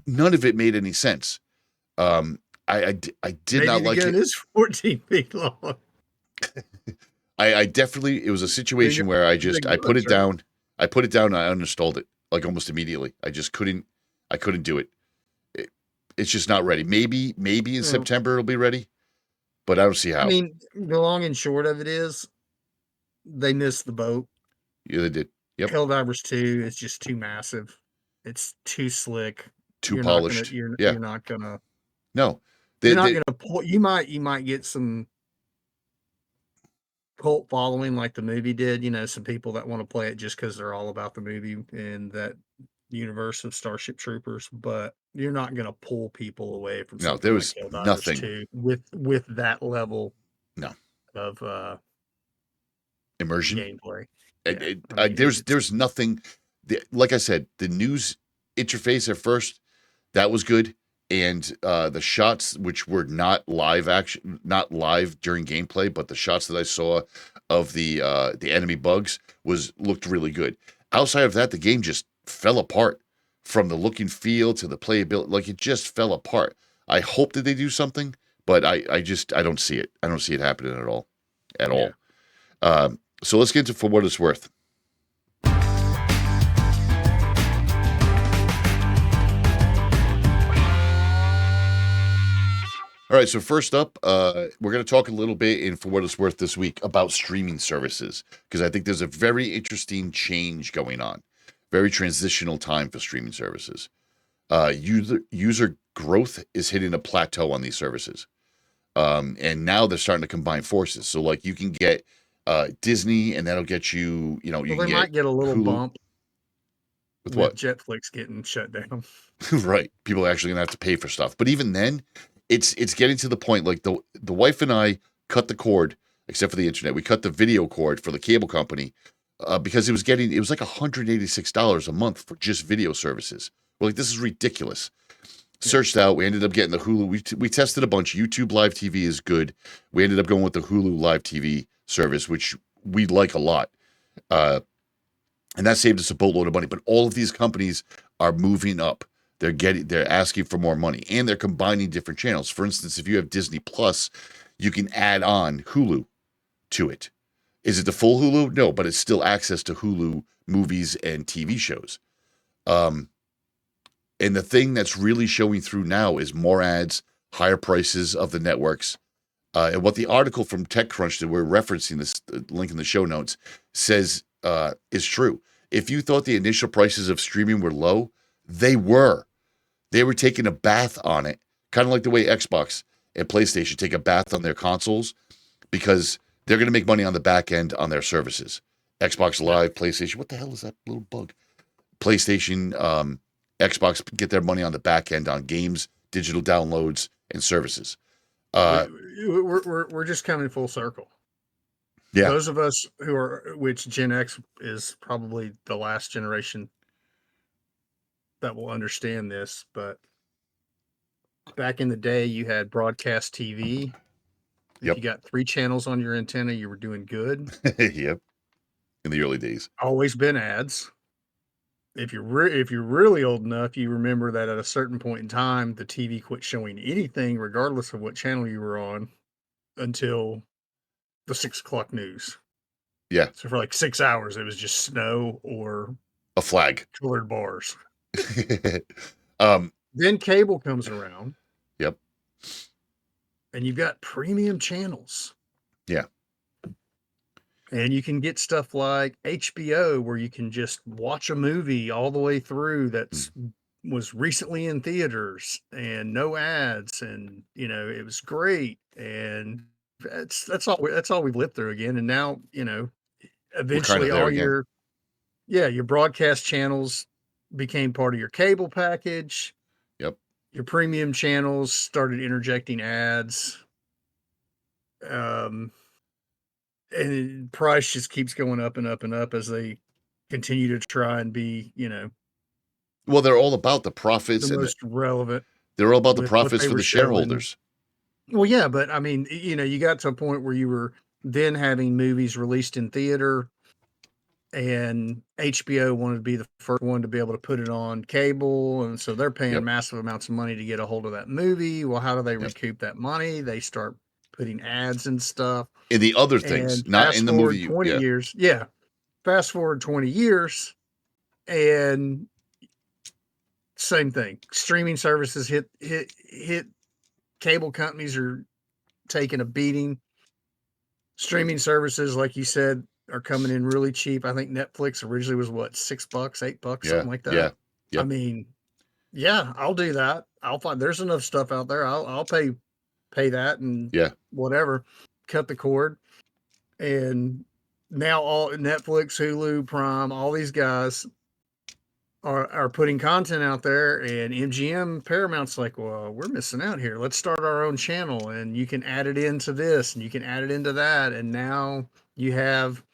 None of it made any sense. I did Maybe not like the gun it. is 14 feet long. I definitely, it was a situation where I put it down. I put it down and I uninstalled it like almost immediately. I couldn't do it. It's just not ready. Maybe in September it'll be ready, but I don't see how. I mean, the long and short of it is they missed the boat. Yeah, they did. Yep. Helldivers 2 is just too massive. It's too slick. Too You're polished. You're not gonna. No. You're not gonna pull. You might get some cult following like the movie did. Some people that want to play it just because they're all about the movie and that universe of Starship Troopers. But you're not gonna pull people away from. No, there was like Helldivers nothing 2 with that level. No. Of immersion gameplay. There's nothing. Like I said, the news interface at first, that was good, and the shots, which were not live during gameplay, but the shots that I saw of the enemy bugs looked really good. Outside of that, the game just fell apart from the look and feel to the playability. Like, it just fell apart. I hope that they do something, but I don't see it. I don't see it happening at all. So let's get into For What It's Worth. All right, so first up, we're going to talk a little bit in For What It's Worth this week about streaming services, because I think there's a very interesting change going on, very transitional time for streaming services. User growth is hitting a plateau on these services, and now they're starting to combine forces. So, like, you can get Disney, and that'll get you, might get a little Hulu. bump with what? Netflix getting shut down. Right, people are actually going to have to pay for stuff, but even then, it's getting to the point, like the wife and I cut the cord, except for the internet. We cut the video cord for the cable company because it was like $186 a month for just video services. We're like, this is ridiculous. Searched out, we ended up getting the Hulu. We tested a bunch. YouTube Live TV is good. We ended up going with the Hulu Live TV service, which we like a lot. And that saved us a boatload of money. But all of these companies are moving up. They're asking for more money, and they're combining different channels. For instance, if you have Disney Plus, you can add on Hulu to it. Is it the full Hulu? No, but it's still access to Hulu movies and TV shows. And the thing that's really showing through now is more ads, higher prices of the networks. And what the article from TechCrunch that we're referencing, this link in the show notes, says is true. If you thought the initial prices of streaming were low, they were. They were taking a bath on it, kind of like the way Xbox and PlayStation take a bath on their consoles, because they're going to make money on the back end on their services. Xbox Live, PlayStation, what the hell is that little bug? PlayStation, Xbox get their money on the back end on games, digital downloads, and services. We're just coming full circle. Yeah. Those of us which Gen X is probably the last generation that will understand this, but back in the day, you had broadcast TV. If you got 3 channels on your antenna, you were doing good. Yep. In the early days. Always been ads. If you're really old enough, you remember that at a certain point in time, the TV quit showing anything, regardless of what channel you were on, until the 6 o'clock news. Yeah. So for like 6 hours, it was just snow or a flag, colored bars. Then cable comes around. Yep. and you've got premium channels. Yeah. And you can get stuff like HBO where you can just watch a movie all the way through that's was recently in theaters and no ads, and it was great. And that's all we've lived through again. And now, We're kind of eventually there all again. your broadcast channels became part of your cable package. Yep. Your premium channels started interjecting ads. And price just keeps going up and up and up as they continue to try and be, Well, they're all about the profits the and most relevant they're all about the with what profits they for were the showing. shareholders. Well, yeah, but I mean, you got to a point where you were then having movies released in theater, and HBO wanted to be the first one to be able to put it on cable, and so they're paying Yep. massive amounts of money to get a hold of that movie. Well, how do they Yep. recoup that money? They start putting ads and stuff. In the other things, And not fast in the forward movie. 20 Yeah. years. Yeah. Fast forward 20 years, and same thing. Streaming services hit cable companies are taking a beating. Streaming services, like you said, are coming in really cheap. I think Netflix originally was what, $6, $8, Yeah. something like that. Yeah. Yep. I mean, yeah, I'll do that. I'll find there's enough stuff out there. I'll pay that and Yeah. whatever. Cut the cord. And now all Netflix, Hulu, Prime, all these guys are putting content out there, and MGM Paramount's like, well, we're missing out here. Let's start our own channel, and you can add it into this, and you can add it into that, and now you have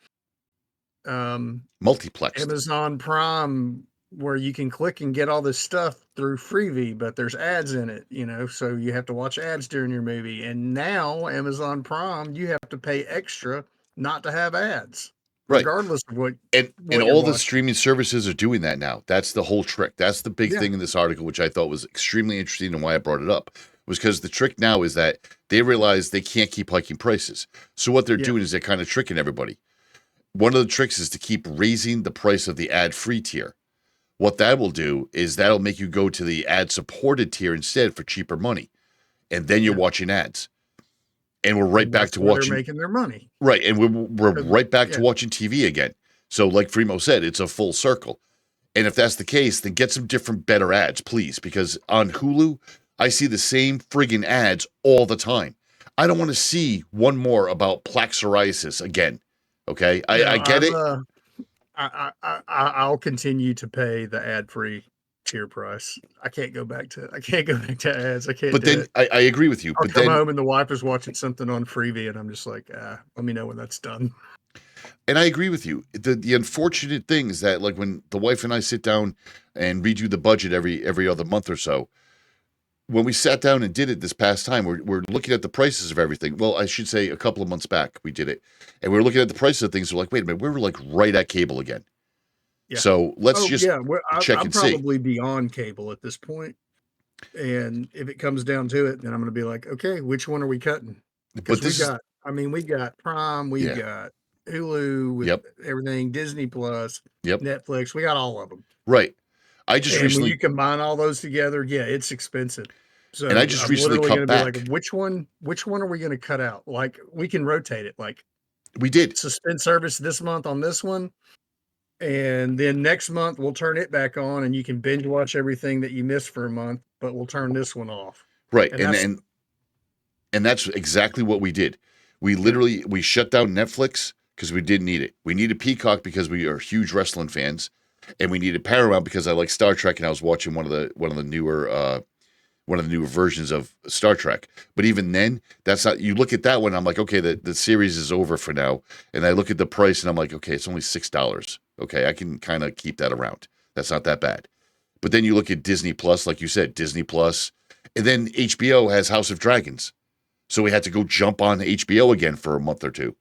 Multiplexed. Amazon Prime where you can click and get all this stuff through Freevee, but there's ads in it, so you have to watch ads during your movie. And now Amazon Prime, you have to pay extra not to have ads, Right. regardless of what And you're all the watching. streaming services are doing that now. That's the whole trick. That's the big Yeah. thing in this article, which I thought was extremely interesting, and why I brought it up was because the trick now is that they realize they can't keep hiking prices. So what they're Yeah. doing is they're kind of tricking everybody. One of the tricks is to keep raising the price of the ad-free tier. What that will do is that'll make you go to the ad-supported tier instead for cheaper money. And then you're Yeah. watching ads. And we're right And back that's to where watching. they're making their money. Right. And we're right back to Yeah. watching TV again. So like Fremo said, it's a full circle. And if that's the case, then get some different, better ads, please. Because on Hulu, I see the same friggin' ads all the time. I don't want to see one more about plaque psoriasis again. Okay? I get it. I'll continue to pay the ad-free tier price. I can't go back to ads. I can't But do then it. I agree with you. I'll But come then, home and the wife is watching something on Freevee, and I'm just like, let me know when that's done. and I agree with you. The unfortunate thing is that, like, when the wife and I sit down and redo the budget every other month or so, when we sat down and did it this past time, we're looking at the prices of everything. Well, I should say a couple of months back we did it, and we were looking at the prices of things. We're like, wait a minute, we're like right at cable again. Yeah. So let's just check I'm and see. probably beyond cable at this point. And if it comes down to it, then I'm going to be like, okay, which one are we cutting? Because But this is we got Prime, we Yeah. got Hulu with Yep. everything, Disney Plus, Yep. Netflix, we got all of them. Right. I just And when recently you combine all those together, yeah, it's expensive. So And I just I'm recently literally cut going to be back. like, which one are we going to cut out? Like, we can rotate it. Like, We did. suspend service this month on this one, and then next month we'll turn it back on, and you can binge watch everything that you missed for a month, but we'll turn this one off. Right. And And that's exactly what we did. We shut down Netflix because we didn't need it. We needed Peacock because we are huge wrestling fans, and we needed Paramount because I like Star Trek and I was watching one of the newer versions of Star Trek. But even then, that's not, you look at that one, I'm like, okay, the series is over for now. And I look at the price and I'm like, okay, it's only $6. Okay, I can kind of keep that around. That's not that bad. But then you look at Disney Plus, like you said, Disney Plus, and then HBO has House of Dragons. So we had to go jump on HBO again for a month or two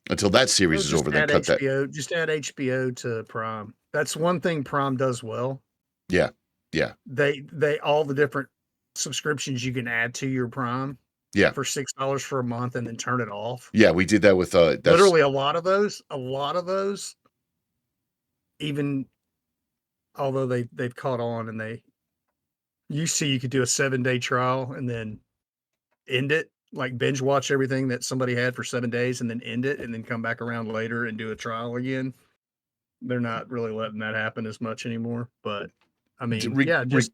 until that series is over. Then cut that. Just add HBO to Prime. That's one thing Prime does well. Yeah. Yeah. They all the different subscriptions you can add to your Prime. Yeah. For $6 for a month and then turn it off. Yeah, we did that with literally a lot of those, even although they've caught on, and you could do a 7-day trial and then end it like binge watch everything that somebody had for 7 days and then end it and then come back around later and do a trial again. They're not really letting that happen as much anymore. But I mean, just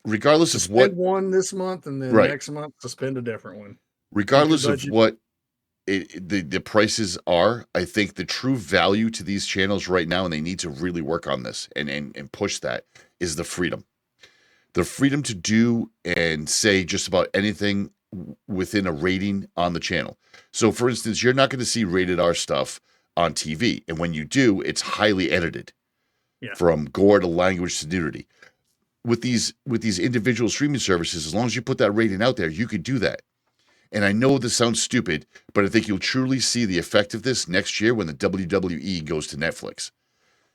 regardless of what, suspend one this month and then Right. next month suspend a different one. regardless of budget. what the prices are, I think the true value to these channels right now, and they need to really work on this and push that, is the freedom. The freedom to do and say just about anything within a rating on the channel. So, for instance, you're not going to see rated R stuff on TV, and when you do, it's highly edited, from gore to language to nudity. With these individual streaming services, as long as you put that rating out there, you could do that. And I know this sounds stupid, but I think you'll truly see the effect of this next year when the WWE goes to Netflix.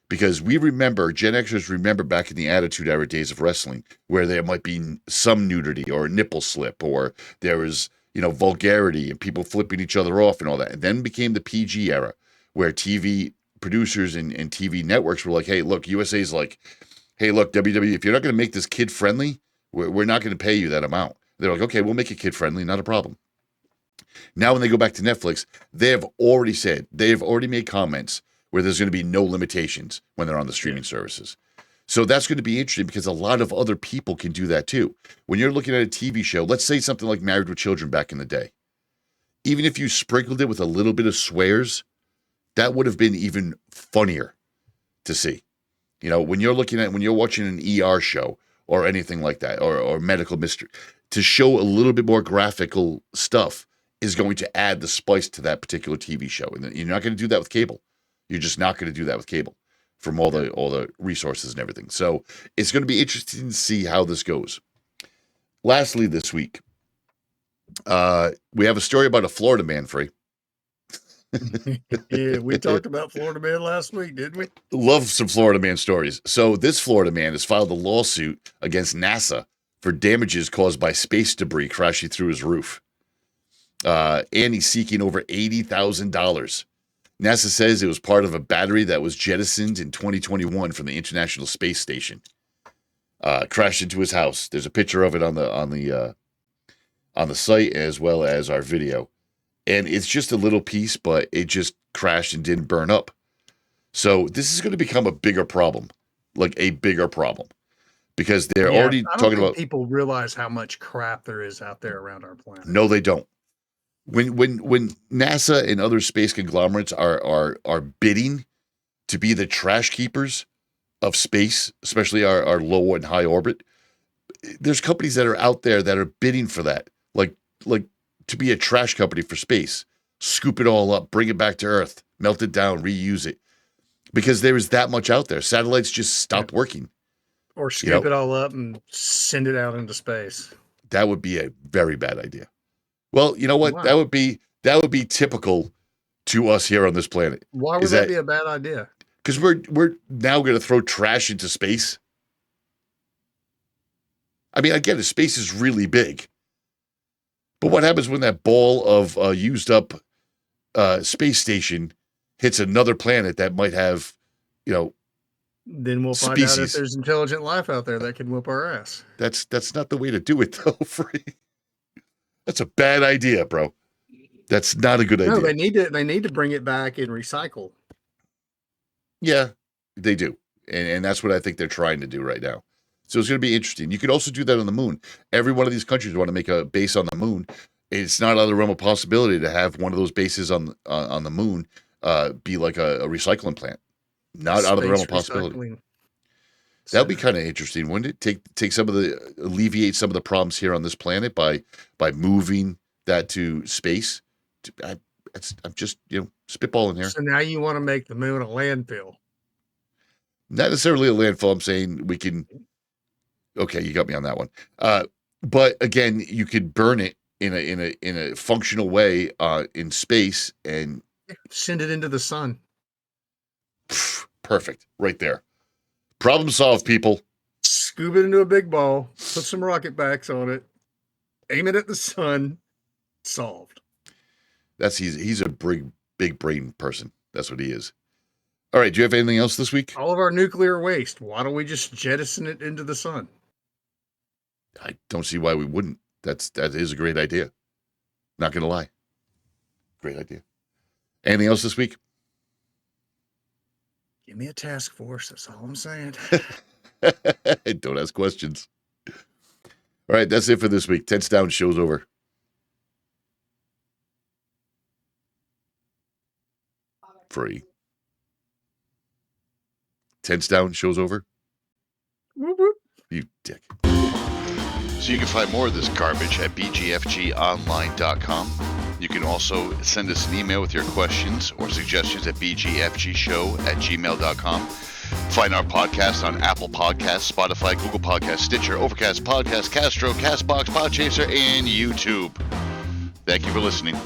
Because we remember, Gen Xers remember back in the Attitude Era days of wrestling, where there might be some nudity or a nipple slip, or there was, vulgarity and people flipping each other off and all that. And then became the PG era, where TV producers and TV networks were like, hey, look, USA's like, hey, look, WWE, if you're not going to make this kid-friendly, we're not going to pay you that amount. They're like, okay, we'll make it kid-friendly, not a problem. Now when they go back to Netflix, they have already made comments where there's going to be no limitations when they're on the streaming services. So that's going to be interesting because a lot of other people can do that too. When you're looking at a TV show, let's say something like Married with Children back in the day, even if you sprinkled it with a little bit of swears, that would have been even funnier to see. When you're watching an ER show or anything like that, or medical mystery, to show a little bit more graphical stuff is going to add the spice to that particular TV show. And you're not going to do that with cable. You're just not going to do that with cable from all the resources and everything. So it's going to be interesting to see how this goes. Lastly, this week, we have a story about a Florida man, Free. Yeah, we talked about Florida man last week, didn't we? Love some Florida man stories. So this Florida man has filed a lawsuit against NASA for damages caused by space debris crashing through his roof. And he's seeking over $80,000. NASA says it was part of a battery that was jettisoned in 2021 from the International Space Station. Crashed into his house. There's a picture of it on the site as well as our video. And it's just a little piece, but it just crashed and didn't burn up. So this is going to become a bigger problem, because they're already talking about. People realize how much crap there is out there around our planet. No, they don't. When NASA and other space conglomerates are bidding to be the trash keepers of space, especially our low and high orbit, there's companies that are out there that are bidding for that, like to be a trash company for space, scoop it all up, bring it back to Earth, melt it down, reuse it, because there is that much out there. Satellites just stopped working, or scoop it all up and send it out into space. That would be a very bad idea. Well, you know what? Wow. That would be typical to us here on this planet. Why would that be a bad idea? Because we're now going to throw trash into space. I mean, I get it. Space is really big. But what happens when that ball of used up space station hits another planet that might have, then we'll find out if there's intelligent life out there that can whoop our ass. That's not the way to do it, though, Free. That's a bad idea, bro. That's not a good idea. No, they need to bring it back and recycle. Yeah, they do. And that's what I think they're trying to do right now. So it's going to be interesting. You could also do that on the moon. Every one of these countries want to make a base on the moon. It's not out of the realm of possibility to have one of those bases on the moon be like a recycling plant. Not out of the realm of possibility. That would be kind of interesting, wouldn't it? Take alleviate some of the problems here on this planet by moving that to space. I'm just spitballing here. So now you want to make the moon a landfill? Not necessarily a landfill. I'm saying we can. Okay, you got me on that one. But again, you could burn it in a functional way in space and send it into the sun. Perfect, right there. Problem solved, people. Scoop it into a big ball, put some rocket backs on it, aim it at the sun. Solved. That's easy. He's a big brain person. That's what he is. All right. Do you have anything else this week? All of our nuclear waste. Why don't we just jettison it into the sun? I don't see why we wouldn't. That is a great idea. Not going to lie. Great idea. Anything else this week? Give me a task force. That's all I'm saying. Don't ask questions. All right, that's it for this week. Tents down, show's over. Free. Tents down, show's over. Whoop, whoop. You dick. So you can find more of this garbage at bgfgonline.com. You can also send us an email with your questions or suggestions at bgfgshow@gmail.com. Find our podcast on Apple Podcasts, Spotify, Google Podcasts, Stitcher, Overcast, Podcast, Castro, Castbox, Podchaser, and YouTube. Thank you for listening.